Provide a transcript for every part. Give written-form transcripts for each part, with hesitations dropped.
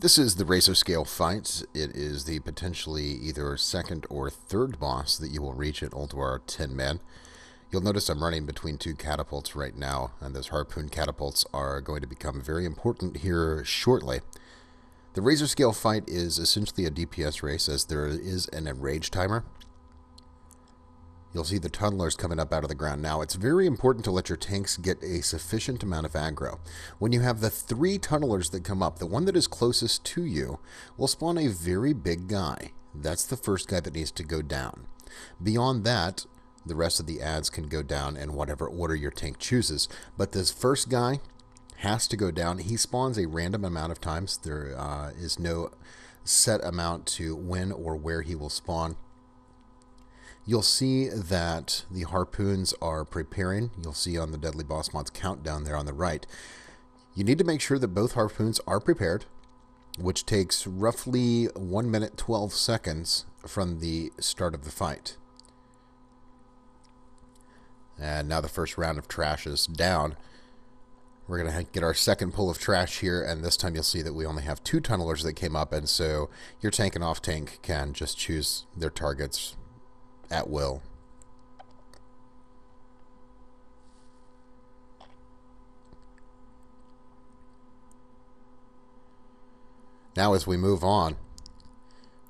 This is the Razorscale fight. It is the potentially either second or third boss that you will reach at Ulduar 10-man. You'll notice I'm running between two catapults right now, and those harpoon catapults are going to become very important here shortly. The Razorscale fight is essentially a DPS race, as there is an enrage timer. You'll see the tunnelers coming up out of the ground now. It's very important to let your tanks get a sufficient amount of aggro. When you have the 3 tunnelers that come up, the one that is closest to you will spawn a very big guy. That's the first guy that needs to go down. Beyond that, the rest of the adds can go down in whatever order your tank chooses. But this first guy has to go down. He spawns a random amount of times. There is no set amount to when or where he will spawn. You'll see that the harpoons are preparing. You'll see on the Deadly Boss Mods countdown there on the right. You need to make sure that both harpoons are prepared, which takes roughly 1 minute 12 seconds from the start of the fight. And now the first round of trash is down. We're going to get our second pull of trash here, and this time you'll see that we only have 2 tunnelers that came up, and so your tank and off tank can just choose their targets at will. Now as we move on,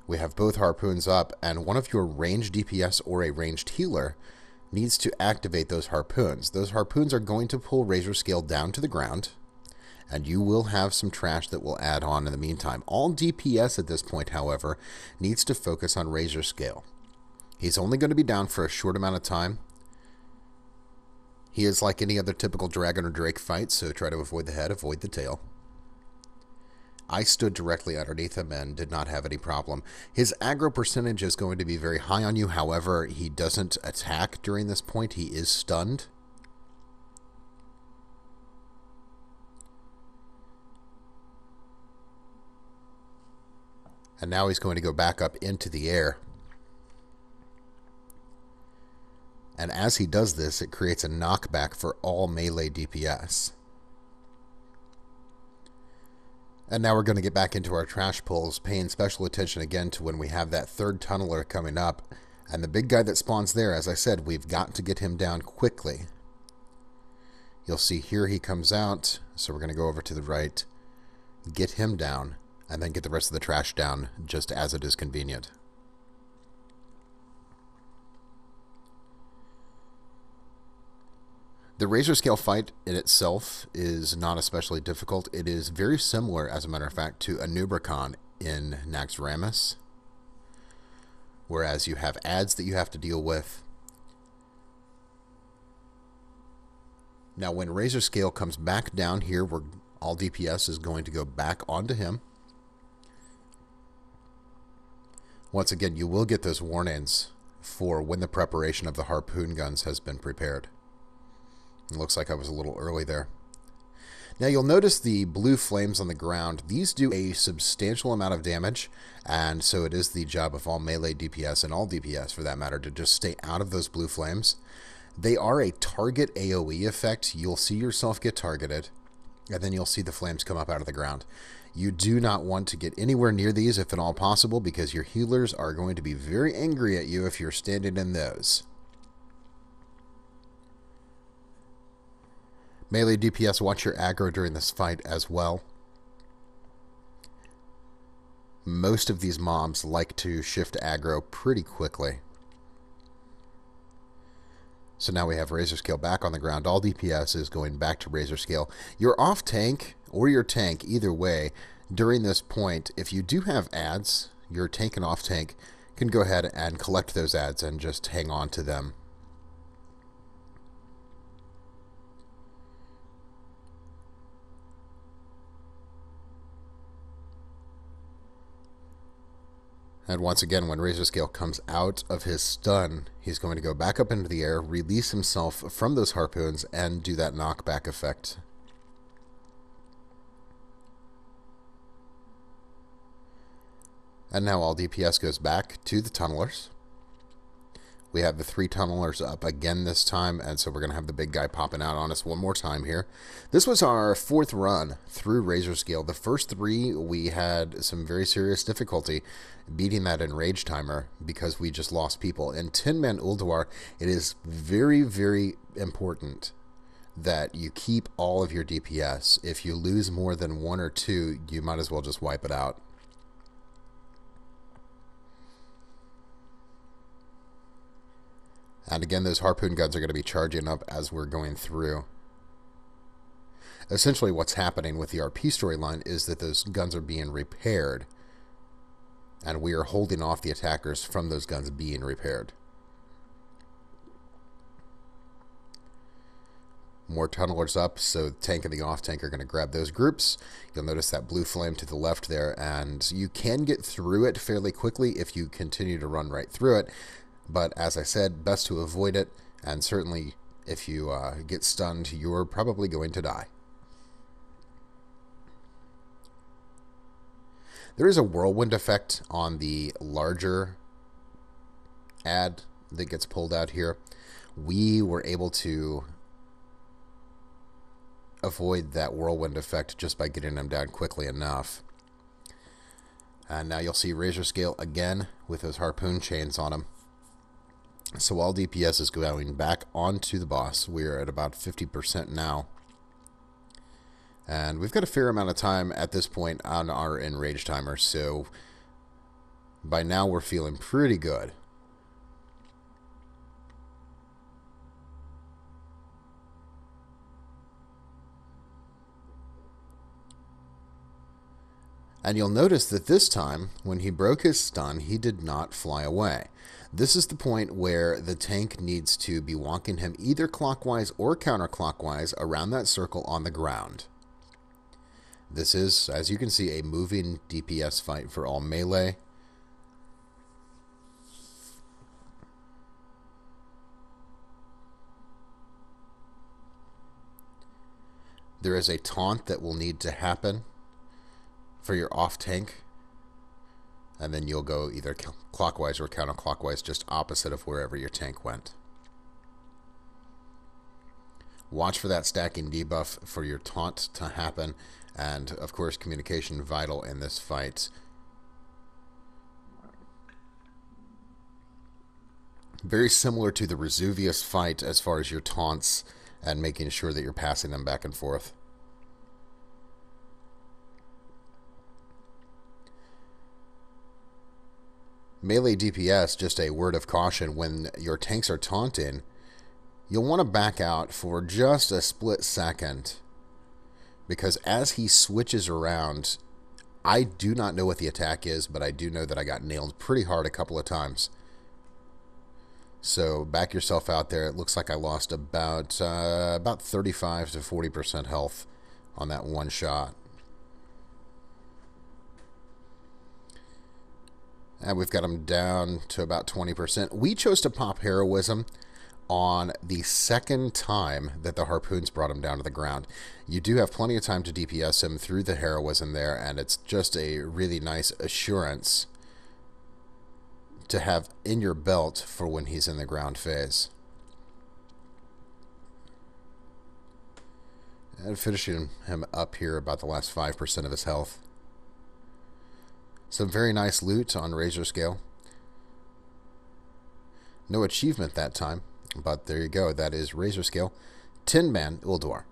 we have both harpoons up, and one of your ranged DPS or a ranged healer needs to activate those harpoons. Those harpoons are going to pull Razorscale down to the ground, and you will have some trash that will add on in the meantime. All DPS at this point, however, needs to focus on Razorscale. He's only going to be down for a short amount of time. He is like any other typical dragon or drake fight, so try to avoid the head, avoid the tail. I stood directly underneath him and did not have any problem. His aggro percentage is going to be very high on you. However, he doesn't attack during this point. He is stunned. And now he's going to go back up into the air. And as he does this, it creates a knockback for all melee DPS. And now we're going to get back into our trash pulls, paying special attention again to when we have that third tunneler coming up. And the big guy that spawns there, as I said, we've got to get him down quickly. You'll see here he comes out, so we're going to go over to the right, get him down, and then get the rest of the trash down just as it is convenient. The Razorscale fight in itself is not especially difficult. It is very similar, as a matter of fact, to a Nubricon in Naxxramas, whereas you have adds that you have to deal with. Now, when Razorscale comes back down here, where all DPS is going to go back onto him. Once again, you will get those warnings for when the preparation of the harpoon guns has been prepared. It looks like I was a little early there. Now you'll notice the blue flames on the ground. These do a substantial amount of damage, and so it is the job of all melee DPS, and all DPS for that matter, to just stay out of those blue flames. They are a target AoE effect. You'll see yourself get targeted, and then you'll see the flames come up out of the ground. You do not want to get anywhere near these if at all possible, because your healers are going to be very angry at you if you're standing in those. Melee DPS, watch your aggro during this fight as well. Most of these mobs like to shift aggro pretty quickly. So now we have Razorscale back on the ground. All DPS is going back to Razorscale. Your off tank, or your tank, either way, during this point, if you do have adds, your tank and off tank can go ahead and collect those adds and just hang on to them. And once again, when Razorscale comes out of his stun, he's going to go back up into the air, release himself from those harpoons, and do that knockback effect. And now all DPS goes back to the tunnelers. We have the 3 tunnelers up again this time, and so we're going to have the big guy popping out on us one more time here. This was our 4th run through Razorscale. The first 3, we had some very serious difficulty beating that enrage timer because we just lost people. In 10-man Ulduar, it is very, very important that you keep all of your DPS. If you lose more than 1 or 2, you might as well just wipe it out. And again, those harpoon guns are going to be charging up as we're going through. Essentially, what's happening with the RP storyline is that those guns are being repaired, and we are holding off the attackers from those guns being repaired. More tunnelers up, so the tank and the off-tank are going to grab those groups. You'll notice that blue flame to the left there, and you can get through it fairly quickly if you continue to run right through it. But as I said, best to avoid it, and certainly if you get stunned, you're probably going to die. There is a whirlwind effect on the larger ad that gets pulled out here. We were able to avoid that whirlwind effect just by getting them down quickly enough. And now you'll see Razorscale again with those harpoon chains on them. So all DPS is going back onto the boss. We're at about 50% now. And we've got a fair amount of time at this point on our enrage timer, so by now we're feeling pretty good. And you'll notice that this time, when he broke his stun, he did not fly away. This is the point where the tank needs to be walking him either clockwise or counterclockwise around that circle on the ground. This is, as you can see, a moving DPS fight for all melee. There is a taunt that will need to happen for your off-tank, and then you'll go either clockwise or counterclockwise, just opposite of wherever your tank went. Watch for that stacking debuff for your taunt to happen, and of course communication vital in this fight. Very similar to the Vesuvius fight as far as your taunts and making sure that you're passing them back and forth. Melee DPS, just a word of caution, when your tanks are taunting, you'll want to back out for just a split second, because as he switches around, I do not know what the attack is, but I do know that I got nailed pretty hard a couple of times. So back yourself out there. It looks like I lost about 35 to 40% health on that one shot. And we've got him down to about 20%. We chose to pop Heroism on the second time that the harpoons brought him down to the ground. You do have plenty of time to DPS him through the Heroism there, and it's just a really nice assurance to have in your belt for when he's in the ground phase. And finishing him up here about the last 5% of his health. Some very nice loot on Razorscale. No achievement that time, but there you go. That is Razorscale 10-man Ulduar.